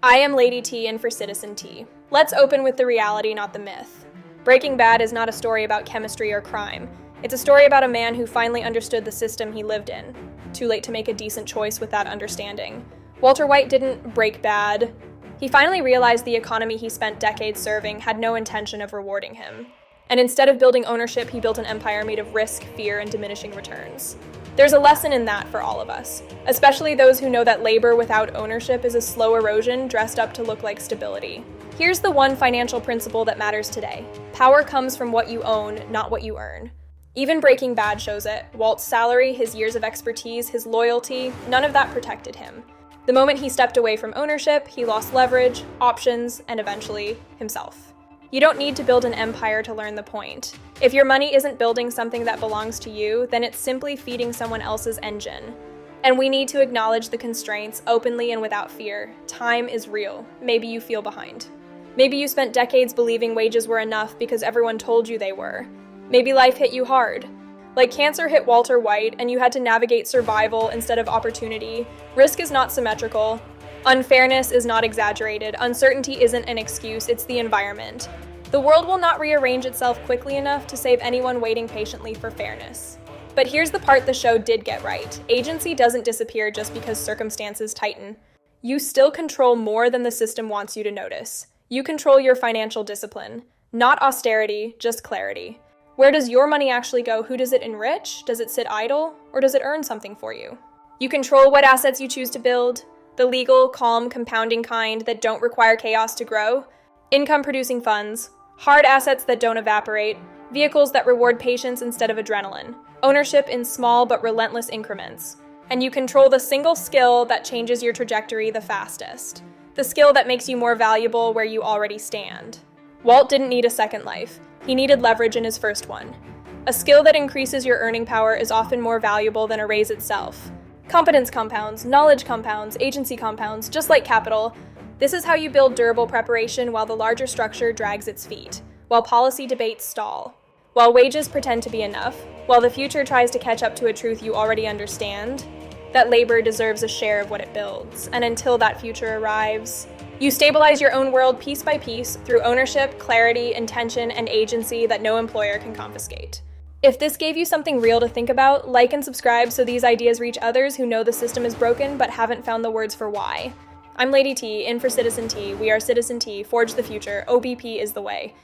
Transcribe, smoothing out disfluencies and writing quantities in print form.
I am Lady T in for Citizen T. Let's open with the reality, not the myth. Breaking Bad is not a story about chemistry or crime. It's a story about a man who finally understood the system he lived in. Too late to make a decent choice with that understanding. Walter White didn't break bad. He finally realized the economy he spent decades serving had no intention of rewarding him. And instead of building ownership, he built an empire made of risk, fear, and diminishing returns. There's a lesson in that for all of us, especially those who know that labor without ownership is a slow erosion dressed up to look like stability. Here's the one financial principle that matters today. Power comes from what you own, not what you earn. Even Breaking Bad shows it. Walt's salary, his years of expertise, his loyalty, none of that protected him. The moment he stepped away from ownership, he lost leverage, options, and eventually, himself. You don't need to build an empire to learn the point. If your money isn't building something that belongs to you, then it's simply feeding someone else's engine. And we need to acknowledge the constraints openly and without fear. Time is real. Maybe you feel behind. Maybe you spent decades believing wages were enough because everyone told you they were. Maybe life hit you hard. Like cancer hit Walter White and you had to navigate survival instead of opportunity. Risk is not symmetrical. Unfairness is not exaggerated. Uncertainty isn't an excuse, it's the environment. The world will not rearrange itself quickly enough to save anyone waiting patiently for fairness. But here's the part the show did get right. Agency doesn't disappear just because circumstances tighten. You still control more than the system wants you to notice. You control your financial discipline. Not austerity, just clarity. Where does your money actually go? Who does it enrich? Does it sit idle? Or does it earn something for you? You control what assets you choose to build. The legal, calm, compounding kind that don't require chaos to grow. Income-producing funds. Hard assets that don't evaporate. Vehicles that reward patience instead of adrenaline. Ownership in small but relentless increments. And you control the single skill that changes your trajectory the fastest. The skill that makes you more valuable where you already stand. Walt didn't need a second life. He needed leverage in his first one. A skill that increases your earning power is often more valuable than a raise itself. Competence compounds, knowledge compounds, agency compounds, just like capital. This is how you build durable preparation while the larger structure drags its feet, while policy debates stall, while wages pretend to be enough, while the future tries to catch up to a truth you already understand, that labor deserves a share of what it builds. And until that future arrives, you stabilize your own world piece by piece through ownership, clarity, intention, and agency that no employer can confiscate. If this gave you something real to think about, like and subscribe so these ideas reach others who know the system is broken but haven't found the words for why. I'm Lady T, in for Citizen T. We are Citizen T. Forge the future. OBP is the way.